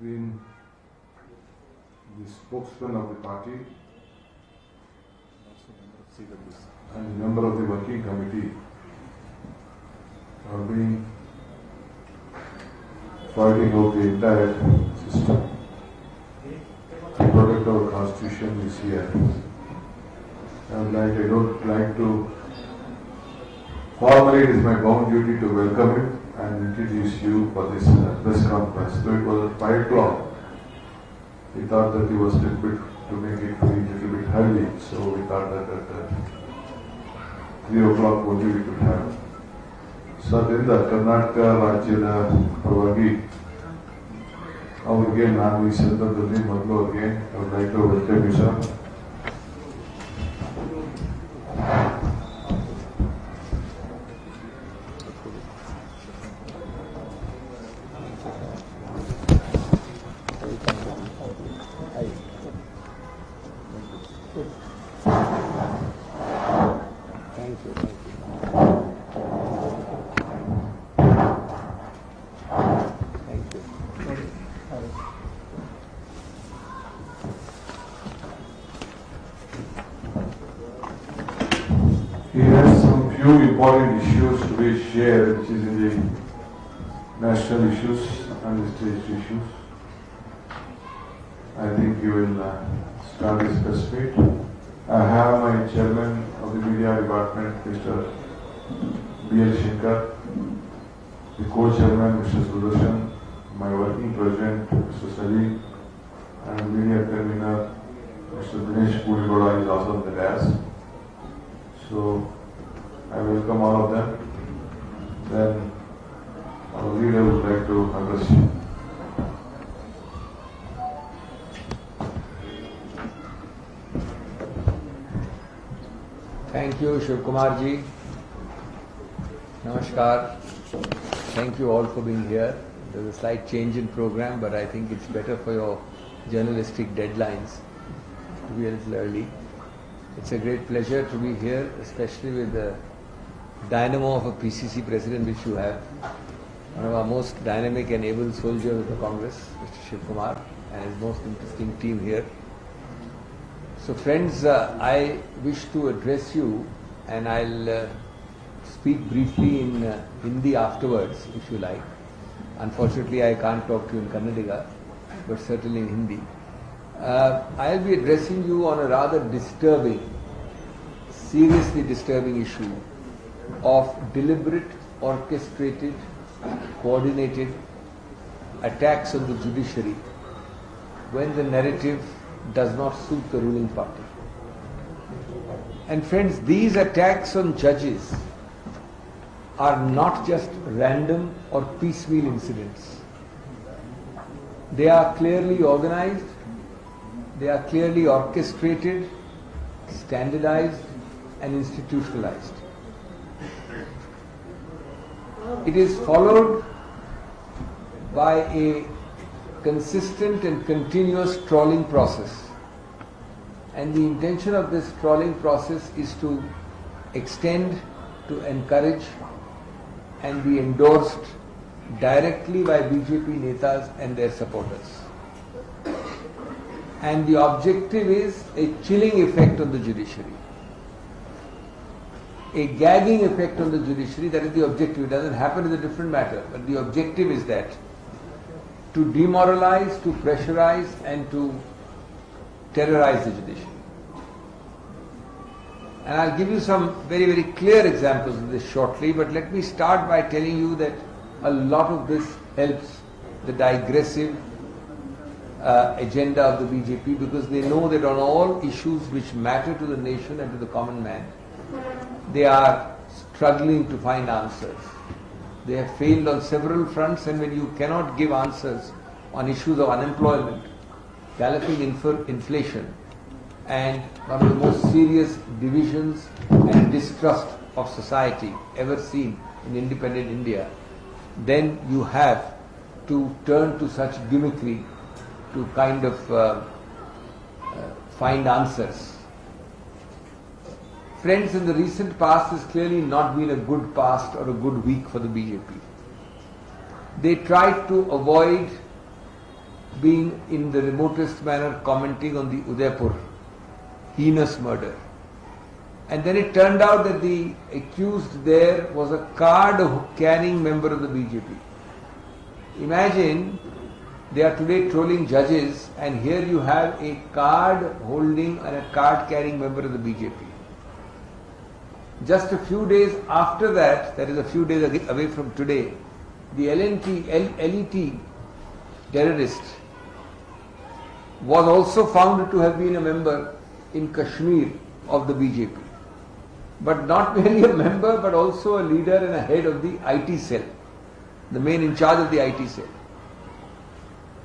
been the spokesman of the party and a member of the working committee have been fighting out the entire system to protect our constitution this year. I don't like to formally, it is my bound duty to welcome him and introduce you for this press conference. So it was at 5 o'clock. We thought that he was a little bit, to make it a little bit early, so we thought that at 3 o'clock only we could have. So ಅದರಿಂದ ಕರ್ನಾಟಕ ರಾಜ್ಯದ ಪರವಾಗಿ ಅವರಿಗೆ ನಾನು ಈ ಸಂದರ್ಭದಲ್ಲಿ ಮೊದಲು ಅವರಿಗೆ I would like to welcome you, sir. He has some few important issues to be shared, which is in the national issues and the state issues. I think he will start his press meet. I have my chairman of the media department, Mr. B.L. Shankar, the co-chairman, Mr. Sudarshan, my working president, Mr. Salim, and media convener, Mr. Dinesh Purigoda is also on the dais. So I welcome all of them. Then our leader would like to address you. Thank you, Shiv Kumar ji. Namaskar. Thank you all for being here. There's a slight change in program, but I think it's better for your journalistic deadlines to be a little early. It's a great pleasure to be here, especially with the dynamo of a PCC president which you have, one of our most dynamic and able soldiers of the Congress, Mr. Shiv Kumar, and his most interesting team here. So friends, I wish to address you, and I'll speak briefly in Hindi afterwards, if you like. Unfortunately, I can't talk to you in Kannada, but certainly in Hindi. I'll be addressing you on a rather disturbing, seriously disturbing issue of deliberate, orchestrated, coordinated attacks on the judiciary when the narrative does not suit the ruling party. And friends, these attacks on judges are not just random or piecemeal incidents. They are clearly organized, they are clearly orchestrated, standardized and institutionalized. It is followed by a consistent and continuous trawling process. And the intention of this trawling process is to extend, to encourage and be endorsed directly by BJP netas and their supporters. And the objective is a chilling effect on the judiciary. A gagging effect on the judiciary, that is the objective. It doesn't happen is a different matter, but the objective is that to demoralize, to pressurize and to terrorize the judiciary. And I'll give you some very, very clear examples of this shortly, but let me start by telling you that a lot of this helps the digressive agenda of the BJP, because they know that on all issues which matter to the nation and to the common man, they are struggling to find answers. They have failed on several fronts, and when you cannot give answers on issues of unemployment, galloping inflation, and one of the most serious divisions and distrust of society ever seen in independent India, then you have to turn to such gimmickry to kind of find answers. Friends, in the recent past has clearly not been a good past or a good week for the BJP. They tried to avoid being in the remotest manner commenting on the Udaipur heinous murder. And then it turned out that the accused there was a card-carrying member of the BJP. Imagine they are today trolling judges, and here you have a card-holding and a card-carrying member of the BJP. Just a few days after that, that is a few days away from today, the LET terrorist was also found to have been a member in Kashmir of the BJP. But not merely a member, but also a leader and a head of the IT cell, the man in charge of the IT cell.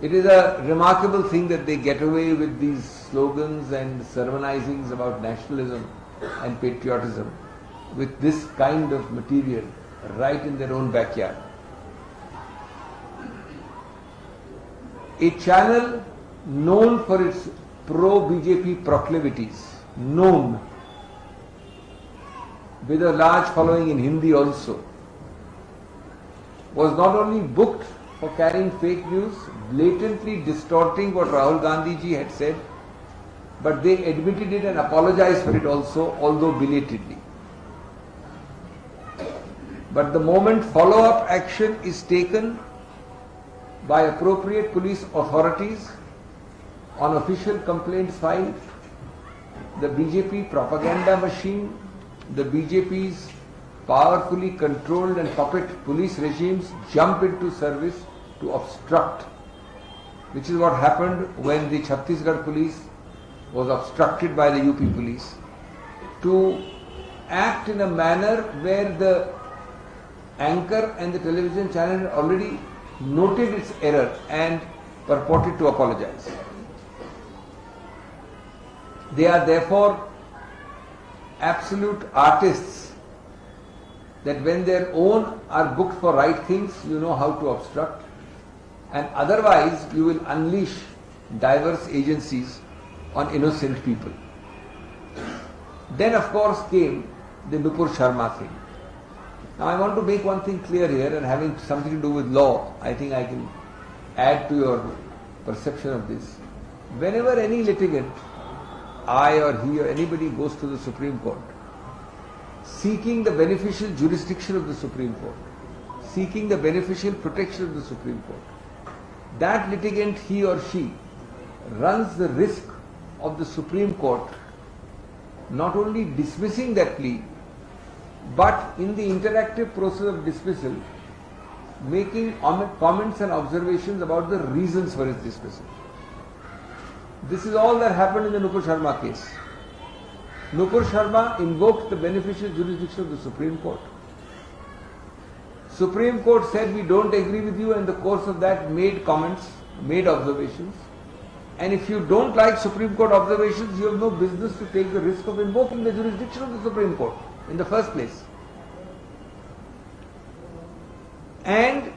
It is a remarkable thing that they get away with these slogans and sermonizings about nationalism and patriotism with this kind of material right in their own backyard. A channel known for its pro-BJP proclivities, known with a large following in Hindi also, was not only booked for carrying fake news, blatantly distorting what Rahul Gandhi ji had said, but they admitted it and apologized for it also, although belatedly. But the moment follow-up action is taken by appropriate police authorities on official complaints filed, the BJP propaganda machine, the BJP's powerfully controlled and puppet police regimes jump into service to obstruct, which is what happened when the Chhattisgarh police was obstructed by the UP police, to act in a manner where the anchor and the television channel had already noted its error and purported to apologize. They are therefore absolute artists that when their own are booked for right things, you know how to obstruct, and otherwise you will unleash diverse agencies on innocent people. Then of course came the Nupur Sharma thing. Now I want to make one thing clear here, and having something to do with law, I think I can add to your perception of this. Whenever any litigant, I or he or anybody goes to the Supreme Court, seeking the beneficial jurisdiction of the Supreme Court, seeking the beneficial protection of the Supreme Court, that litigant, he or she, runs the risk of the Supreme Court not only dismissing that plea, but in the interactive process of dismissal, making comments and observations about the reasons for its dismissal. This is all that happened in the Nupur Sharma case. Nupur Sharma invoked the beneficial jurisdiction of the Supreme Court. Supreme Court said we don't agree with you, and in the course of that made comments, made observations. And if you don't like Supreme Court observations, you have no business to take the risk of invoking the jurisdiction of the Supreme Court in the first place. And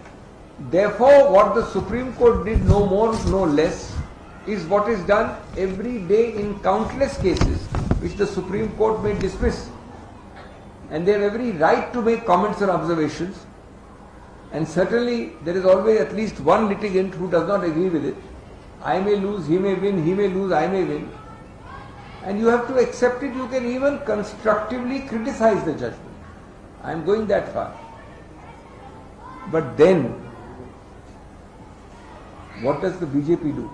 therefore what the Supreme Court did, no more, no less, is what is done every day in countless cases which the Supreme Court may dismiss. And they have every right to make comments and observations. And certainly there is always at least one litigant who does not agree with it. I may lose, he may win, he may lose, I may win. And you have to accept it. You can even constructively criticize the judgment. I am going that far. But then, what does the BJP do?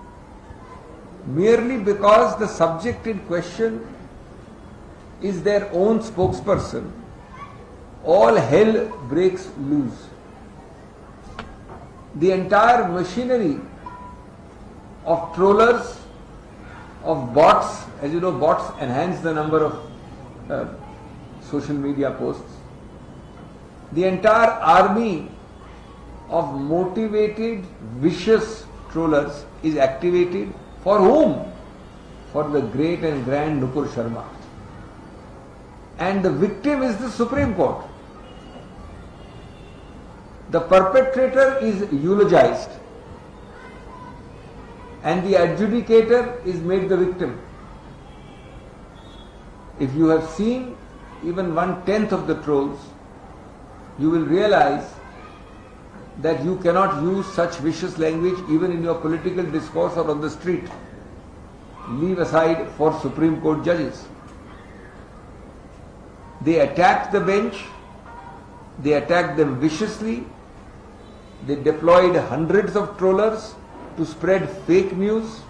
Merely because the subject in question is their own spokesperson, all hell breaks loose. The entire machinery of trollers, of bots, as you know, bots enhance the number of social media posts. The entire army of motivated, vicious trollers is activated. For whom? For the great and grand Nupur Sharma. And the victim is the Supreme Court. The perpetrator is eulogized and the adjudicator is made the victim. If you have seen even 1/10 of the trolls, you will realize that you cannot use such vicious language even in your political discourse or on the street. Leave aside for Supreme Court judges. They attacked the bench, they attacked them viciously, they deployed hundreds of trollers to spread fake news,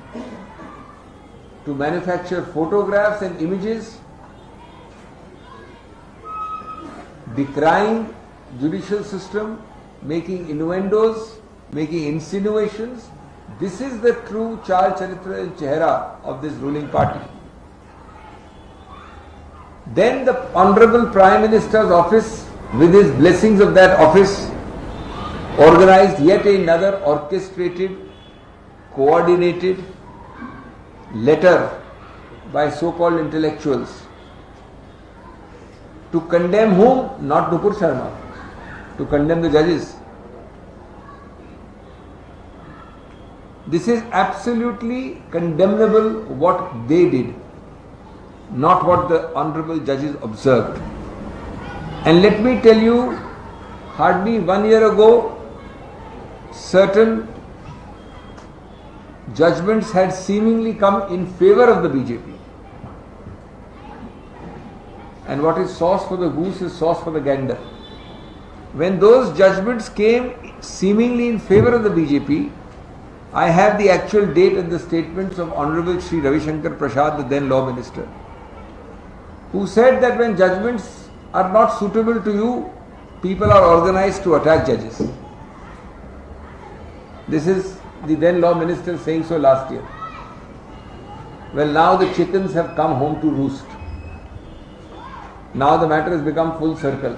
to manufacture photographs and images, decrying judicial system, making innuendos, making insinuations. This is the true Chal Charitra and Chehra of this ruling party. Then the Honorable Prime Minister's office, with his blessings of that office, organized yet another orchestrated, coordinated letter by so-called intellectuals to condemn whom? Not Nupur Sharma, to condemn the judges. This is absolutely condemnable what they did, not what the honorable judges observed. And let me tell you, hardly 1 year ago, certain judgments had seemingly come in favor of the BJP. And what is sauce for the goose is sauce for the gander. When those judgments came seemingly in favor of the BJP, I have the actual date and the statements of Honorable Shri Ravi Shankar Prasad, the then Law Minister, who said that when judgments are not suitable to you, people are organized to attack judges. This is the then Law Minister saying so last year. Well, now the chickens have come home to roost. Now the matter has become full circle.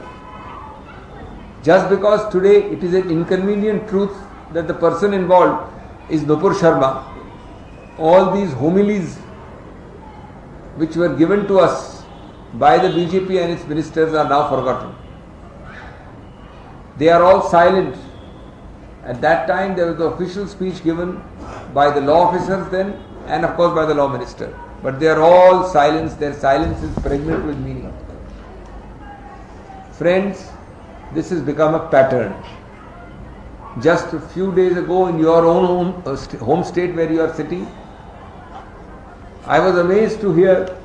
Just because today it is an inconvenient truth that the person involved is Nupur Sharma, all these homilies which were given to us by the BJP and its ministers are now forgotten. They are all silent. At that time there was the official speech given by the law officers then and of course by the law minister. But they are all silenced. Their silence is pregnant with meaning. Friends, this has become a pattern. Just a few days ago in your own home state where you are sitting, I was amazed to hear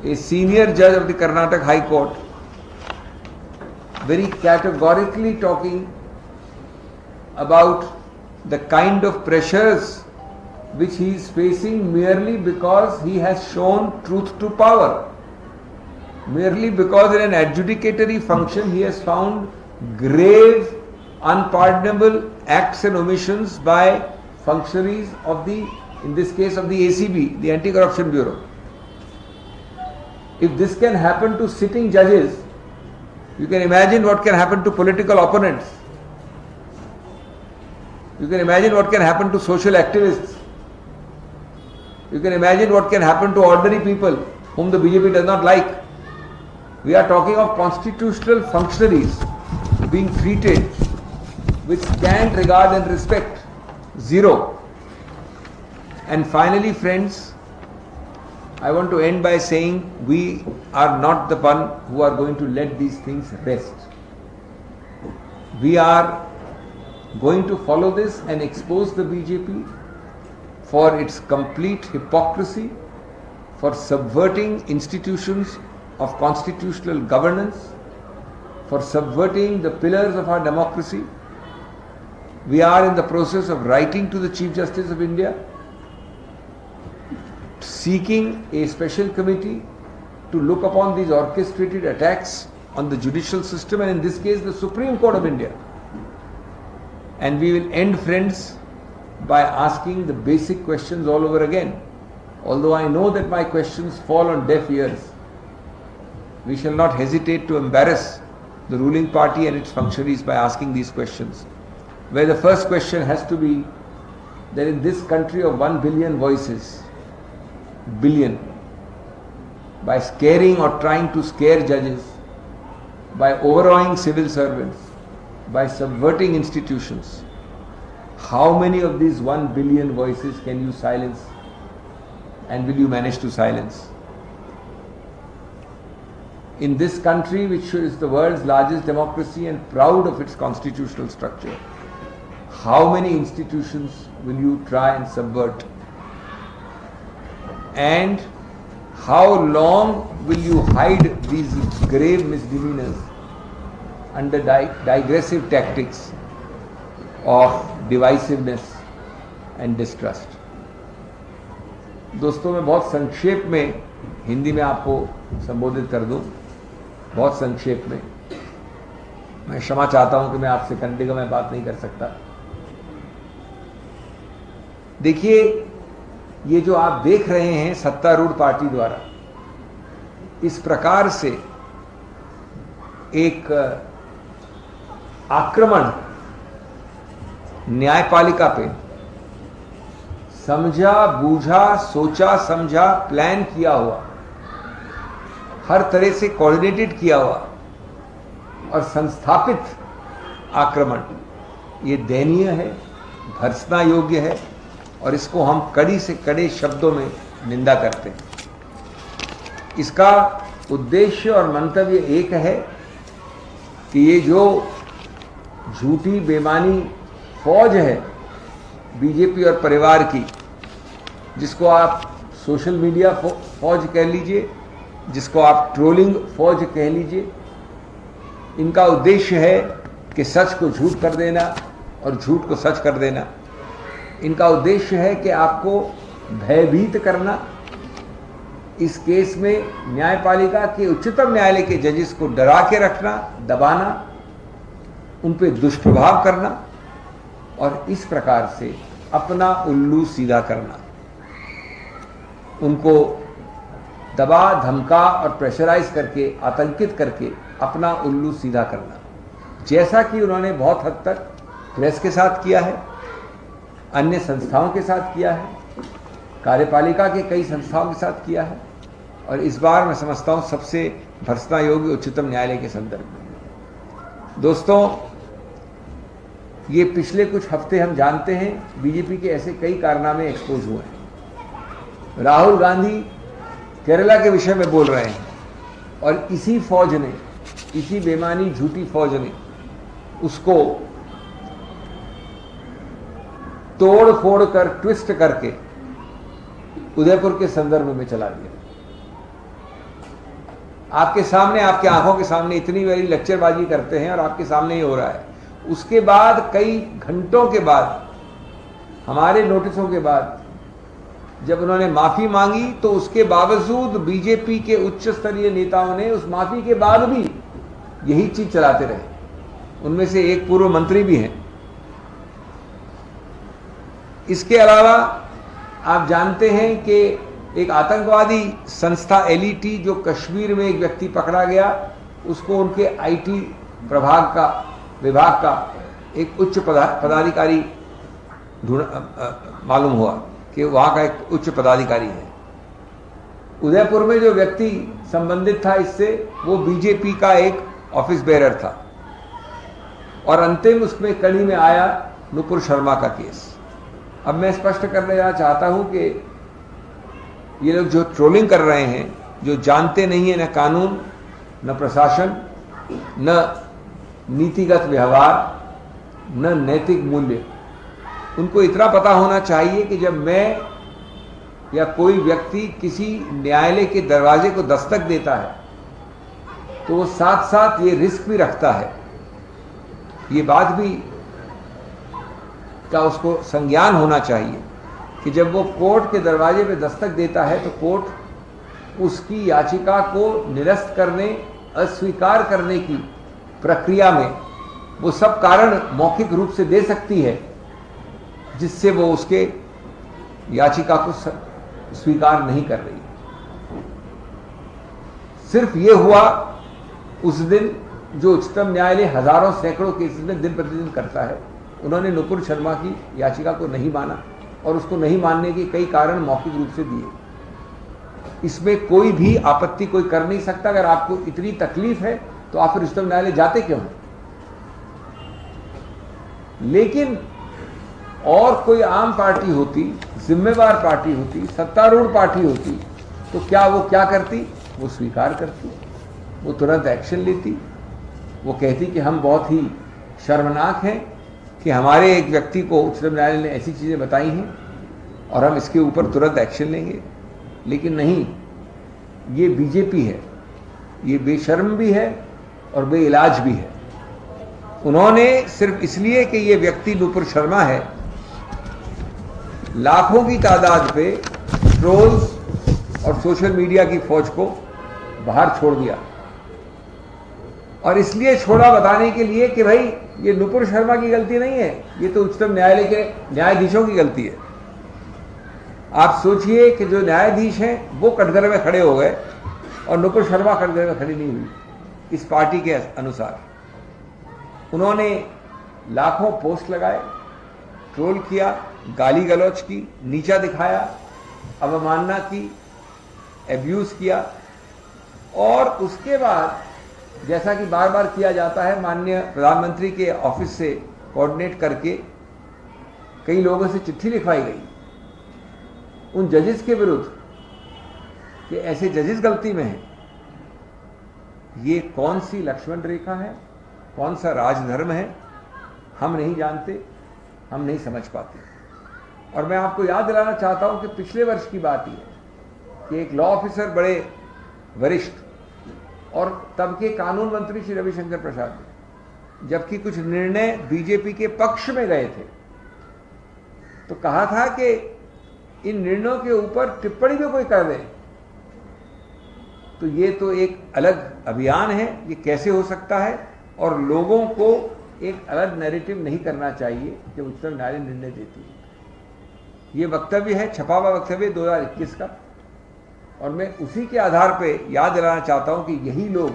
a senior judge of the Karnataka High Court very categorically talking about the kind of pressures which he is facing merely because he has shown truth to power. Merely because in an adjudicatory function he has found grave, unpardonable acts and omissions by functionaries of the, in this case of the ACB, the Anti-Corruption Bureau. If this can happen to sitting judges, you can imagine what can happen to political opponents. You can imagine what can happen to social activists. You can imagine what can happen to ordinary people whom the BJP does not like. We are talking of constitutional functionaries being treated with scant regard and respect. Zero. And finally, friends, I want to end by saying we are not the one who are going to let these things rest. We are going to follow this and expose the BJP for its complete hypocrisy, for subverting institutions of constitutional governance, for subverting the pillars of our democracy. We are in the process of writing to the Chief Justice of India, seeking a special committee to look upon these orchestrated attacks on the judicial system and in this case the Supreme Court of India. And we will end, friends, by asking the basic questions all over again. Although I know that my questions fall on deaf ears, we shall not hesitate to embarrass the ruling party and its functionaries by asking these questions. Where the first question has to be that in this country of 1 billion voices, by scaring or trying to scare judges, by overawing civil servants, by subverting institutions, how many of these 1 billion voices can you silence and will you manage to silence? in this country, which is the world's largest democracy and proud of its constitutional structure, how many institutions will you try and subvert? And how long will you hide these grave misdemeanors under digressive tactics of divisiveness and distrust? दोस्तों, मैं बहुत संक्षेप में हिंदी में आपको संबोधित कर दूं, बहुत संक्षेप में। मैं क्षमा चाहता हूं कि मैं आपसे कन्नड़ में बात नहीं कर सकता। देखिए, ये जो आप देख रहे हैं सत्तारूढ़ पार्टी द्वारा इस प्रकार से एक आक्रमण न्यायपालिका पे, समझा बूझा सोचा समझा प्लान किया हुआ, हर तरह से कोऑर्डिनेटेड किया हुआ और संस्थापित आक्रमण, ये दयनीय है, भर्त्सना योग्य है और इसको हम कड़ी से कड़े शब्दों में निंदा करते हैं। इसका उद्देश्य और मंतव्य एक है कि ये जो झूठी बेमानी फौज है बीजेपी और परिवार की, जिसको आप सोशल मीडिया फौज कह लीजिए, जिसको आप ट्रोलिंग फौज कह लीजिए, इनका उद्देश्य है कि सच को झूठ कर देना और झूठ को सच कर देना। इनका उद्देश्य है कि आपको भयभीत करना। इस केस में न्यायपालिका के उच्चतम न्यायालय के जजेस को डरा के रखना, दबाना, उन पे दुष्प्रभाव करना और इस प्रकार से अपना उल्लू सीधा करना, उनको दबा धमका और प्रेशराइज करके, आतंकित करके अपना उल्लू सीधा करना, जैसा कि उन्होंने बहुत हद तक प्रेस के साथ किया है, अन्य संस्थाओं के साथ किया है, कार्यपालिका के कई संस्थाओं के साथ किया है और इस बार मैं समझता हूं सबसे भर्त्सना योग्य उच्चतम न्यायालय के संदर्भ में। दोस्तों, ये पिछले कुछ हफ्ते हम जानते हैं बीजेपी के ऐसे कई कारनामे एक्सपोज हुए हैं। राहुल गांधी केरला के विषय में बोल रहे हैं और इसी फौज ने, इसी बेमानी झूठी फौज ने उसको तोड़ फोड़ कर, ट्विस्ट करके उदयपुर के संदर्भ में चला दिया। आपके सामने, आपके आंखों के सामने इतनी बड़ी लेक्चरबाजी करते हैं और आपके सामने ही हो रहा है। उसके बाद कई घंटों के बाद, हमारे नोटिसों के बाद, जब उन्होंने माफी मांगी तो उसके बावजूद बीजेपी के उच्च स्तरीय नेताओं ने उस माफी के बाद भी यही चीज चलाते रहे। उनमें से एक पूर्व मंत्री भी हैं। इसके अलावा आप जानते हैं कि एक आतंकवादी संस्था एलईटी, जो कश्मीर में एक व्यक्ति पकड़ा गया, उसको उनके आईटी विभाग का एक उच्च पदाधिकारी मालूम हुआ कि वहां का एक उच्च पदाधिकारी है। उदयपुर में जो व्यक्ति संबंधित था इससे, वो बीजेपी का एक ऑफिस बेरर था और अंतिम उसमें कड़ी में आया नुपुर शर्मा का केस। अब मैं स्पष्ट कर देना चाहता हूं कि ये लोग जो ट्रोलिंग कर रहे हैं, जो जानते नहीं है न कानून, न प्रशासन, न नीतिगत व्यवहार, न नैतिक मूल्य, उनको इतना पता होना चाहिए कि जब मैं या कोई व्यक्ति किसी न्यायालय के दरवाजे को दस्तक देता है तो वो साथ साथ ये रिस्क भी रखता है, ये बात भी का उसको संज्ञान होना चाहिए कि जब वो कोर्ट के दरवाजे पे दस्तक देता है तो कोर्ट उसकी याचिका को निरस्त करने, अस्वीकार करने की प्रक्रिया में वो सब कारण मौखिक रूप से दे सकती है जिससे वो उसके याचिका को स्वीकार नहीं कर रही। सिर्फ ये हुआ उस दिन, जो उच्चतम न्यायालय हजारों सैकड़ों केसेस में दिन प्रतिदिन करता है। उन्होंने नुपुर शर्मा की याचिका को नहीं माना और उसको नहीं मानने के कई कारण मौखिक रूप से दिए। इसमें कोई भी आपत्ति कोई कर नहीं सकता। अगर आपको इतनी तकलीफ है तो आप फिर उच्चतम न्यायालय जाते क्यों हैं? लेकिन और कोई आम पार्टी होती, जिम्मेवार पार्टी होती, सत्तारूढ़ पार्टी होती, तो क्या वो क्या करती? वो स्वीकार करती। वो तुरंत एक्शन लेती, वो कहती कि हम बहुत ही शर्मनाक हैं कि हमारे एक व्यक्ति को उच्चतम न्यायालय ने ऐसी चीज़ें बताई हैं और हम इसके ऊपर तुरंत एक्शन लेंगे। लेकिन नहीं, ये बीजेपी है, ये बेशर्म भी है और बेइलाज भी है। उन्होंने सिर्फ इसलिए कि ये व्यक्ति नुपुर शर्मा है, लाखों की तादाद पे ट्रोल्स और सोशल मीडिया की फौज को बाहर छोड़ दिया। और इसलिए छोड़ा बताने के लिए कि भाई ये नुपुर शर्मा की गलती नहीं है, ये तो उच्चतम न्यायालय के न्यायाधीशों की गलती है। आप सोचिए कि जो न्यायाधीश हैं वो कटघरे में खड़े हो गए और नुपुर शर्मा कटघरे में खड़ी नहीं हुई इस पार्टी के अनुसार। उन्होंने लाखों पोस्ट लगाए, ट्रोल किया, गाली गलौज की, नीचा दिखाया, अवमानना की, एब्यूज किया। और उसके बाद जैसा कि बार बार किया जाता है, माननीय प्रधानमंत्री के ऑफिस से कोऑर्डिनेट करके कई लोगों से चिट्ठी लिखवाई गई उन जजेस के विरुद्ध कि ऐसे जजेस गलती में हैं। ये कौन सी लक्ष्मण रेखा है, कौन सा राजधर्म है, हम नहीं जानते, हम नहीं समझ पाते। और मैं आपको याद दिलाना चाहता हूं कि पिछले वर्ष की बात ही है कि एक लॉ ऑफिसर, बड़े वरिष्ठ और तब के कानून मंत्री श्री रविशंकर प्रसाद ने, जबकि कुछ निर्णय बीजेपी के पक्ष में गए थे, तो कहा था कि इन निर्णयों के ऊपर टिप्पणी भी कोई कर दे तो ये तो एक अलग अभियान है, ये कैसे हो सकता है, और लोगों को एक अलग नैरेटिव नहीं करना चाहिए जब उच्चतम न्यायालय निर्णय देती है। ये वक्तव्य है, छपा हुआ वक्तव्य 2021 का, और मैं उसी के आधार पे याद दिलाना चाहता हूं कि यही लोग,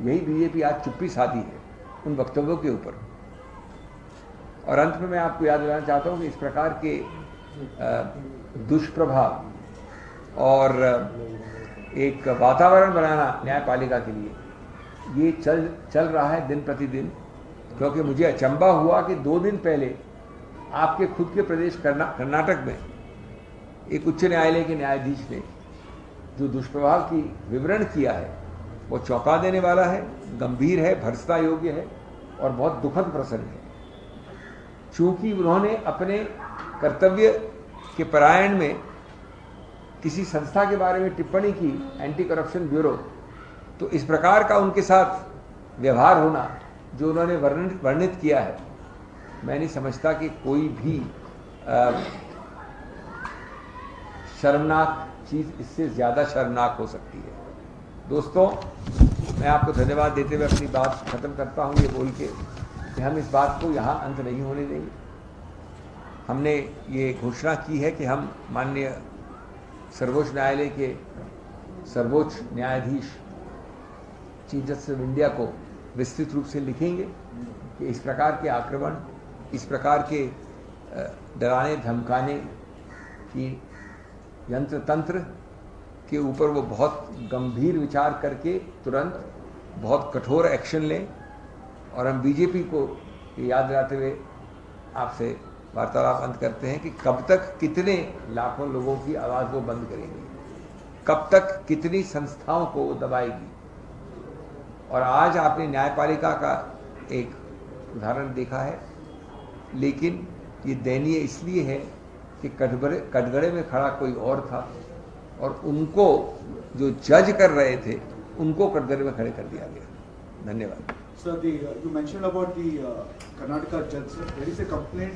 यही बीजेपी आज चुप्पी साधी है उन वक्तव्यों के ऊपर। और अंत में मैं आपको याद दिलाना चाहता हूं कि इस प्रकार के दुष्प्रभाव और एक वातावरण बनाना न्यायपालिका के लिए ये चल रहा है दिन प्रतिदिन। क्योंकि मुझे अचंभा हुआ कि 2 दिन पहले आपके खुद के प्रदेश कर्नाटक में एक उच्च न्यायालय के न्यायाधीश ने जो दुष्प्रभाव की विवरण किया है वो चौंका देने वाला है, गंभीर है, भर्त्सना योग्य है और बहुत दुखद प्रसंग है। चूंकि उन्होंने अपने कर्तव्य के परायण में किसी संस्था के बारे में टिप्पणी की, एंटी करप्शन ब्यूरो, तो इस प्रकार का उनके साथ व्यवहार होना जो उन्होंने वर्णित किया है, मैं नहीं समझता कि कोई भी शर्मनाक चीज़ इससे ज़्यादा शर्मनाक हो सकती है। दोस्तों, मैं आपको धन्यवाद देते हुए अपनी बात खत्म करता हूँ ये बोल के कि हम इस बात को यहाँ अंत नहीं होने देंगे। हमने ये घोषणा की है कि हम माननीय सर्वोच्च न्यायालय के सर्वोच्च न्यायाधीश चीफ जस्टिस ऑफ इंडिया को विस्तृत रूप से लिखेंगे कि इस प्रकार के आक्रमण, इस प्रकार के डराने धमकाने की यंत्र तंत्र के ऊपर वो बहुत गंभीर विचार करके तुरंत बहुत कठोर एक्शन लें। और हम बीजेपी को ये याद दिलाते हुए आपसे वार्तालाप अंत करते हैं कि कब तक कितने लाखों लोगों की आवाज़ वो बंद करेंगे, कब तक कितनी संस्थाओं को वो दबाएगी। और आज आपने न्यायपालिका का एक उदाहरण देखा है, लेकिन ये दयनीय इसलिए है कि कटघरे में खड़ा कोई और था और उनको जो जज कर रहे थे उनको कटघरे में खड़े कर दिया गया। धन्यवाद। Sir, you mentioned about the Karnataka judge. Sir, there is a complaint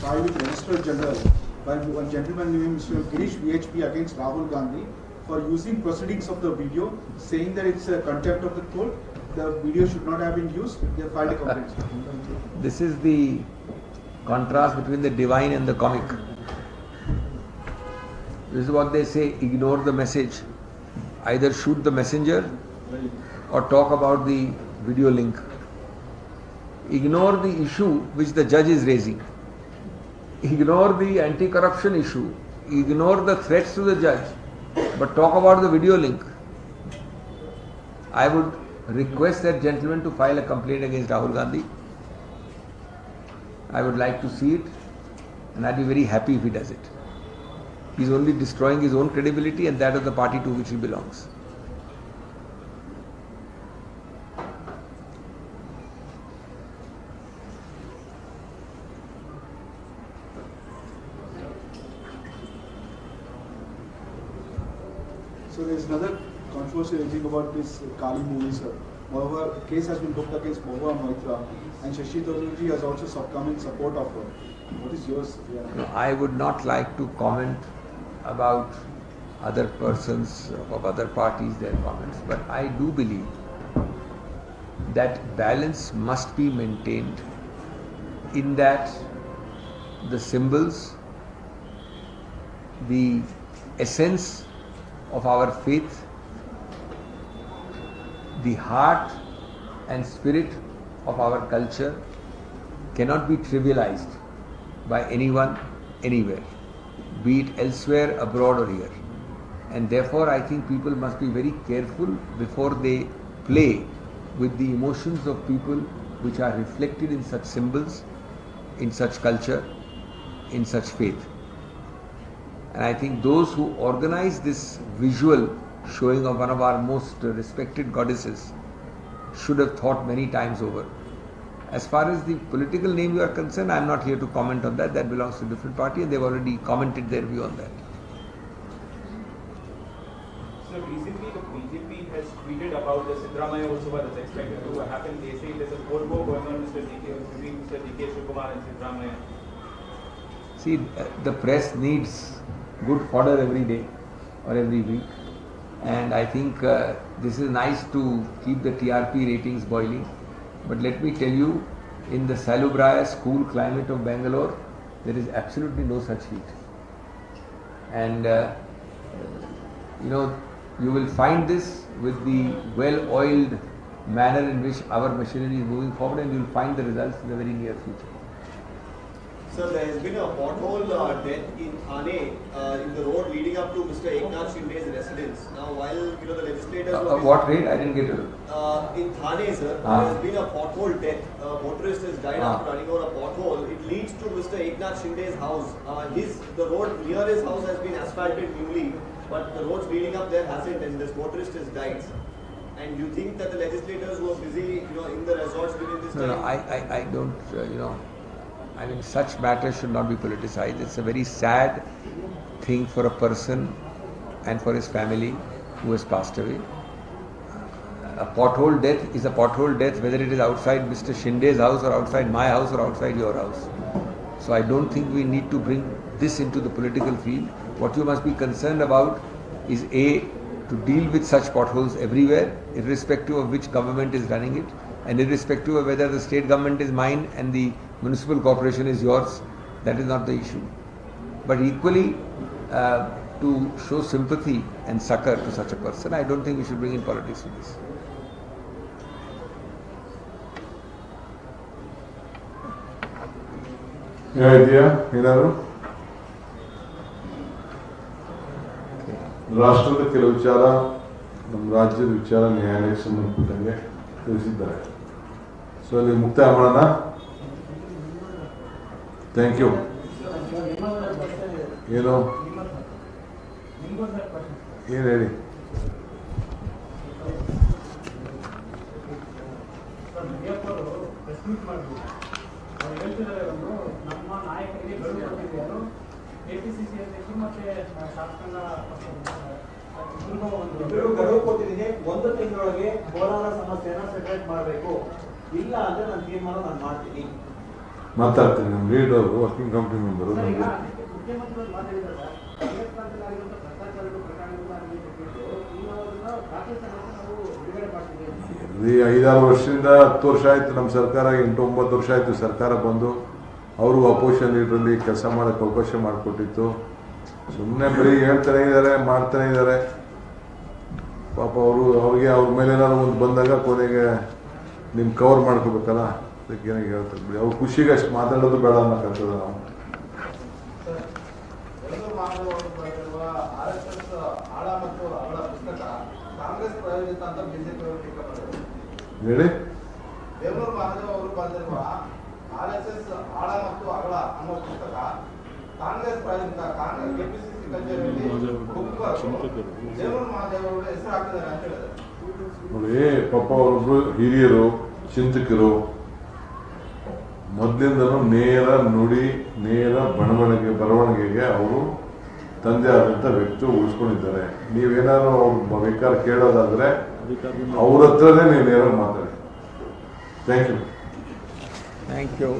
filed with the Registrar General by one gentleman named Mr. Girish VHP against Rahul Gandhi for using proceedings of the video, saying that it's a contempt of the court. The video should not have been used. They filed a complaint. This is the contrast between the divine and the comic. This is what they say: ignore the message, either shoot the messenger or talk about the video link. Ignore the issue which the judge is raising. Ignore the anti-corruption issue. Ignore the threats to the judge, but talk about the video link. I would request that gentleman to file a complaint against Rahul Gandhi. I would like to see it, and I'd be very happy if he does it. He's only destroying his own credibility and that of the party to which he belongs. So there is another controversy raging about this Kali movie, sir. Moreover, a case has been booked against Mohua Maitra, and Shashi Tharoorji has also come in support of her. What is yours? No, I would not like to comment about other persons of other parties, their comments, but I do believe that balance must be maintained in that the symbols, the essence of our faith, the heart and spirit of our culture cannot be trivialized by anyone, anywhere, be it elsewhere, abroad or here. And therefore I think people must be very careful before they play with the emotions of people which are reflected in such symbols, in such culture, in such faith. And I think those who organize this visual showing of one of our most respected goddesses should have thought many times over. As far as the political name you are concerned, I am not here to comment on that. That belongs to a different party and they have already commented their view on that. So recently the BJP has tweeted about the Siddaramaiah Utsav that's expected to happen. They say there's a cold war going on between Mr. D.K. Shivakumar and Siddaramaiah. See, the press needs good fodder every day or every week. And I think this is nice to keep the TRP ratings boiling. But let me tell you, in the salubrious, cool climate of Bangalore, there is absolutely no such heat. And you will find this with the well-oiled manner in which our machinery is moving forward, and you will find the results in the very near future. Sir, there has been a pothole death in Thane, in the road leading up to Mr. Eknath Shinde's residence. Now, while the legislators what rate? I didn't get it. In Thane, sir, there has been a pothole death. A motorist has died after running over a pothole. It leads to Mr. Eknath Shinde's house. The road near his house has been asphalted newly, but the roads leading up there hasn't, and this motorist has died. And you think that the legislators who are busy, in the resorts during this time? No, I don't. I mean, such matters should not be politicized. It's a very sad thing for a person and for his family who has passed away. A pothole death is a pothole death, whether it is outside Mr. Shinde's house or outside my house or outside your house. So I don't think we need to bring this into the political field. What you must be concerned about is A, to deal with such potholes everywhere, irrespective of which government is running it, and irrespective of whether the state government is mine and the municipal corporation is yours. That is not the issue. But equally, to show sympathy and succor to such a person, I don't think we should bring in politics to this. idea, ಏನಾದ್ರು ರಾಷ್ಟ್ರದ ಕೆಲವು ವಿಚಾರ ನಮ್ಮ ರಾಜ್ಯದ ವಿಚಾರ ನ್ಯಾಯಾಲಯಕ್ಕೆ ಸಂಬಂಧಪಟ್ಟಂಗೆ ತಿಳಿಸಿದ್ದಾರೆ. ಸೊ ಅಲ್ಲಿ ಮುಕ್ತಾಯ ಮಾಡೋಣ. Thank you. ಏನು ಹೇಳಿ. ನಮ್ಮ ನಾಯಕರಿಗೆ ಕೆಪಿಸಿಸಿ ಅಧ್ಯಕ್ಷರು ಮತ್ತೆ ಶಾಸಕಾಂಗ ಗಡುವು ಕೊಟ್ಟಿದ್ದೀನಿ. 1 ತಿಂಗಳೊಳಗೆ ಕೋಲಾರ ಸಮಸ್ಯೆನ ಸೆಪರೇಟ್ ಮಾಡಬೇಕು, ಇಲ್ಲ ಅಂದ್ರೆ ನಾನು ತೀರ್ಮಾನ ಮಾಡ್ತೀನಿ. ಮಾತಾಡ್ತೀನಿ. ನಮ್ಮ ಲೀಡರ್ ವರ್ಕಿಂಗ್ ಕಮಿಟಿ ಮೆಂಬರು ಮುಖ್ಯಮಂತ್ರಿಗಳು ಮಾತಾಡಿದ್ದಾರೆ. ಭ್ರಷ್ಟಾಚಾರದ ಪ್ರಕರಣಗಳನ್ನ ನಾವು ಬಿಡುಗಡೆ ಮಾಡ್ತೀವಿ. 5-6 ವರ್ಷದಿಂದ 10 ವರ್ಷ ಆಯ್ತು ನಮ್ಮ ಸರ್ಕಾರ, 8-9 ವರ್ಷ ಆಯ್ತು ಸರ್ಕಾರ ಬಂದು. ಅವರು ಅಪೋಸಿಷನ್ ಲೀಡ್ರಲ್ಲಿ ಕೆಲಸ ಮಾಡೋಕ್ಕೆ ಅವಕಾಶ ಮಾಡಿಕೊಟ್ಟಿತ್ತು. ಸುಮ್ಮನೆ ಬರೀ ಹೇಳ್ತಾನೆ ಇದ್ದಾರೆ, ಮಾಡ್ತಾನೆ ಇದ್ದಾರೆ. ಪಾಪ ಅವ್ರಿಗೆ ಅವ್ರ ಮೇಲೆ ಏನಾದ್ರು ಒಂದು ಬಂದಾಗ ಕೊನೆಗೆ ನಿಮ್ಮ ಕವರ್ ಮಾಡ್ಕೋಬೇಕಲ್ಲ, ಅದಕ್ಕೆ ಏನಾಗಿ ಹೇಳ್ತಾರೆ ಬಿಡಿ. ಅವ್ರ ಖುಷಿಗೆ ಅಷ್ಟು ಮಾತಾಡೋದು ಬೇಡ ಅನ್ನೋಕ್ಕಾಗ್ತದೆ. ನಾವು ಹೇಳಿ. ದೇವನೂರು ಮಹಾದೇವ್ ಅವರು ಬರೆದಿರುವ RSS ಆಳ ಮತ್ತು ಅಗಲ ಅನ್ನೋ ಪುಸ್ತಕ ಕಾಂಗ್ರೆಸ್ ಪ್ರಾಯೋಜಿತ ಕೆಪಿಸಿಸಿ ಕಚೇರಿಯಲ್ಲಿ ದೇವನೂರು ಮಹಾದೇವ್ ಅವರ ಹೆಸರು ಹಾಕಿದ್ದಾರೆ ಅಂತ ಹೇಳಿದ್ದಾರೆ. ನೋಡಿ, ಪಾಪ ಅವರೊಬ್ರು ಹಿರಿಯರು, ಚಿಂತಕರು, ಮೊದಲಿಂದನೂ ನೇರ ನುಡಿ, ನೇರ ಬರವಣಿಗೆಗೆ ಅವರು ತಂದೆ ಆದಂಥ ವ್ಯಕ್ತಿ ಉಳಿಸ್ಕೊಂಡಿದ್ದಾರೆ. ನೀವೇನಾದ್ರು ಅವ್ರ ವಿಕಾರ ಕೇಳೋದಾದ್ರೆ ಅವ್ರ ಹತ್ರನೇ ನೀವು ನೇರಾಗಿ ಮಾತಾಡಿ. Thank you. Thank you.